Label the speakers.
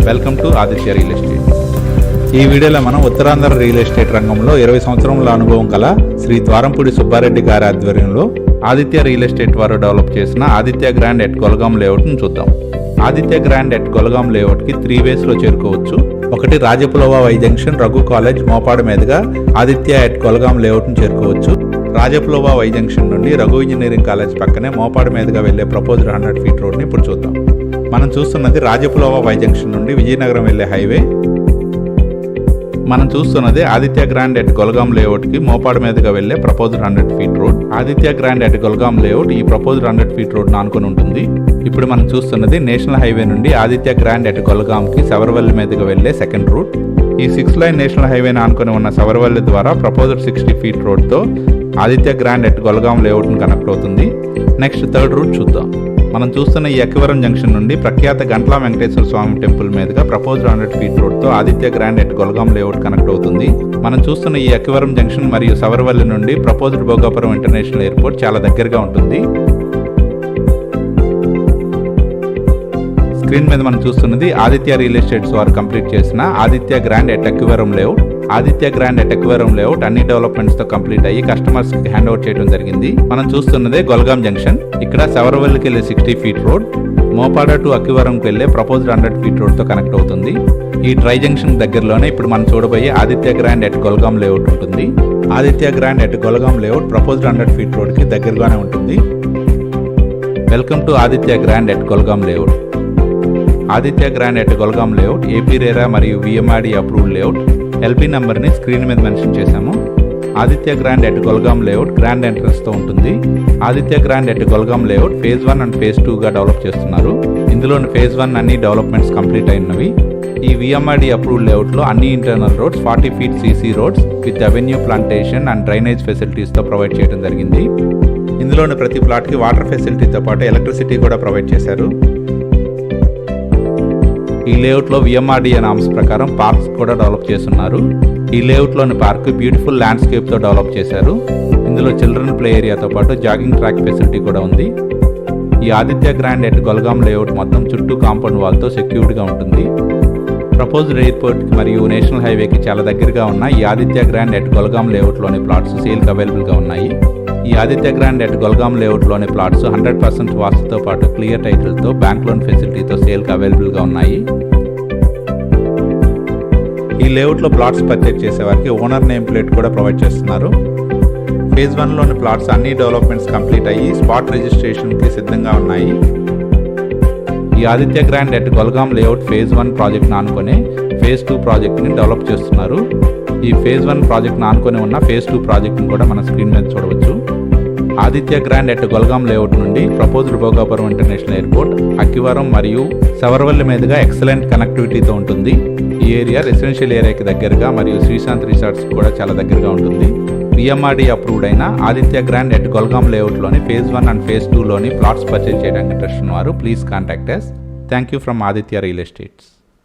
Speaker 1: Welcome to Aditya real estate. ఈ వీడియోలో మనం ఉత్తరాంధ్ర రియల్ ఎస్టేట్ రంగంలో 20 సంవత్సరముల అనుభవం గల శ్రీ ద్వారంపూడి సుబ్బారెడ్డి గారి ఆధ్వర్యంలో ఆదిత్య రియల్ ఎస్టేట్ వారు డెవలప్ చేసిన ఆదిత్య గ్రాండ్ ఎట్ కొలగాం లేఅవుట్ను చూద్దాం. ఆదిత్య గ్రాండ్ ఎట్ కొలగాం లేఅవుట్కి 3 వేస్లో చేరుకోవచ్చు. ఒకటి Rajapulava Y junction Raghu college Mopadu మీదుగా ఆదిత్య ఎట్ కొలగాం లేఅవుట్ను చేరుకోవచ్చు. రాజపులవ వై జంక్షన్ నుండి రఘు ఇంజనీరింగ్ కాలేజ్ పక్కనే మోపాడు మీదుగా వెళ్లే ప్రపోజ్డ్ 100 ఫీట్ రోడ్ని ఇప్పుడు చూద్దాం. మనం చూస్తున్నది రాజపులవ వై జంక్షన్ నుండి విజయనగరం వెళ్లే హైవే. మనం చూస్తున్నది ఆదిత్య గ్రాండ్ ఎట్ కొలగాం లేఅవుట్కి మోపాడు మీదుగా వెళ్లే proposed 100 feet road. Aditya grand at Kolagam layout ఈ ప్రపోజ్డ్ 100 ఫీట్ రోడ్ ఆనుకొని ఉంటుంది. ఇప్పుడు మనం చూస్తున్నది నేషనల్ హైవే నుండి ఆదిత్య గ్రాండ్ ఎట్ కొలగాంకి సవరవల్లి మీదుగా వెళ్లే సెకండ్ రూట్. ఈ 6 లైన్ నేషనల్ హైవేని ఆనుకొని ఉన్న సవరవల్లి ద్వారా ప్రపోజ్డ్ 60 ఫీట్ రోడ్తో ఆదిత్య గ్రాండ్ ఎట్ కొలగాం లేఅవుట్ను కనెక్ట్ అవుతుంది. నెక్స్ట్ థర్డ్ రూట్ చూద్దాం. మనం చూస్తున్న ఈ అక్కివరం జంక్షన్ నుండి ప్రఖ్యాత గంట్ల వెంకటేశ్వర స్వామి టెంపుల్ మీదుగా ప్రపోజ్డ్ 100 ఫీట్ రోడ్తో Aditya grand at Kolagam layout connect అవుతుంది. మనం చూస్తున్న ఈ అక్కివరం జంక్షన్ మరియు సవరవల్లి నుండి ప్రపోజ్డ్ భోగాపురం ఇంటర్నేషనల్ ఎయిర్పోర్ట్ చాలా దగ్గరగా ఉంటుంది. స్క్రీన్ మీద మనం చూస్తున్నది ఆదిత్య రియల్ ఎస్టేట్స్ వారు కంప్లీట్ చేసిన Aditya grand at Akkivaram layout. Aditya grand at Akkivaram layout అన్ని డెవలప్మెంట్స్ తో కంప్లీట్ అయ్యి కస్టమర్స్ కి హ్యాండ్ ఓవర్ చేయడం జరిగింది. మనం చూస్తున్నదే కొలగాం జంక్షన్. ఇక్కడ సవరవల్లికి వెళ్లే 60 ఫీట్ రోడ్ మోపాడ టు అక్కివరంకి వెళ్లే ప్రపోజ్డ్ 100 ఫీట్ రోడ్ తో కనెక్ట్ అవుతుంది. ఈ ట్రై జంక్షన్ దగ్గరలోనే ఇప్పుడు మనం చూడబోయే Aditya grand at Kolagam layout ఉంటుంది. Aditya grand at Kolagam layout proposed 100 feet road కి దగ్గరగానే ఉంటుంది. Welcome to Aditya grand at Kolagam layout. Aditya grand at Kolagam layout AP RERA మరియు విఎంఆర్డి అప్రూవ్డ్ లేఅవుట్. ఎల్పీ నెంబర్ని స్క్రీన్ మీద మెన్షన్ చేశాము. Aditya grand at Kolagam layout grand ఎంట్రన్స్తో ఉంటుంది. Aditya grand at Kolagam layout phase 1 and phase 2గా డెవలప్ చేస్తున్నారు. ఇందులోని ఫేజ్ 1 అన్ని డెవలప్మెంట్స్ కంప్లీట్ అయినవి. ఈ విఎంఆర్డి అప్రూవ్డ్ లేఅవుట్లో అన్ని internal roads 40 feet CC roads with avenue plantation and drainage ఫెసిలిటీస్తో ప్రొవైడ్ చేయడం జరిగింది. ఇందులోని ప్రతి ప్లాట్కి వాటర్ ఫెసిలిటీతో పాటు ఎలక్ట్రిసిటీ కూడా ప్రొవైడ్ చేశారు. ఈ లేఅవుట్లో విఎంఆర్డిఏ నామ్స్ ప్రకారం పార్క్స్ కూడా డెవలప్ చేస్తున్నారు. ఈ లేఅవుట్లోని పార్క్ బ్యూటిఫుల్ ల్యాండ్స్కేప్తో డెవలప్ చేశారు. ఇందులో చిల్డ్రన్ ప్లే ఏరియాతో పాటు జాగింగ్ ట్రాక్ ఫెసిలిటీ కూడా ఉంది. ఈ Aditya grand at Kolagam layout మొత్తం చుట్టూ కాంపౌండ్ వాల్తో సెక్యూర్డ్గా ఉంటుంది. ప్రపోజ్డ్ ఎయిర్పోర్ట్కి మరియు నేషనల్ హైవేకి చాలా దగ్గరగా ఉన్న ఈ Aditya grand at Kolagam లేఅవుట్లోని plots సేల్కి అవైలబుల్గా ఉన్నాయి. ఈ Aditya grand at Kolagam లేఅవుట్లోని plots 100% వాస్తుతో పాటు క్లియర్ టైటిల్తో బ్యాంక్ లోన్ ఫెసిలిటీతో సేల్కి అవైలబుల్గా ఉన్నాయి. ఈ లేఅవుట్లో ప్లాట్స్ పర్చేజ్ చేసే వారికి ఓనర్ నేమ్ ప్లేట్ కూడా ప్రొవైడ్ చేస్తున్నారు. ఫేజ్ 1లోని ప్లాట్స్ అన్ని డెవలప్మెంట్స్ కంప్లీట్ అయ్యి స్పాట్ రిజిస్ట్రేషన్కి సిద్ధంగా ఉన్నాయి. ఈ Aditya grand at Kolagam layout phase 1 ప్రాజెక్ట్ను ఆనుకొని ఫేజ్ 2 ప్రాజెక్ట్ని డెవలప్ చేస్తున్నారు. ఈ ఫేజ్ 1 ప్రాజెక్ట్ను ఆనుకొని ఉన్న ఫేజ్ 2 ప్రాజెక్ట్ను కూడా మన స్క్రీన్ మీద చూడవచ్చు. Aditya grand at Kolagam layout నుండి proposed Bhogapuram international airport, Akkivaram మరియు సవరవల్లి మీదుగా ఎక్సలెంట్ కనెక్టివిటీతో ఉంటుంది. ఈ ఏరియా రెసిడెన్షియల్ ఏరియాకి దగ్గరగా మరియు శ్రీశాంత్ రిసార్ట్స్ కూడా చాలా దగ్గరగా ఉంటుంది. విఎంఆర్డి అప్రూవ్డ్ అయిన ఆదిత్య గ్రాండ్ ఎట్ కొలగాం లేఅవుట్లోని ఫేజ్ 1 అండ్ ఫేజ్ 2లోని ప్లాట్స్ పర్చేజ్ చేయడానికి ఇంట్రెస్ట్ ఉన్నవారు please contact us. Thank you from Aditya real estates.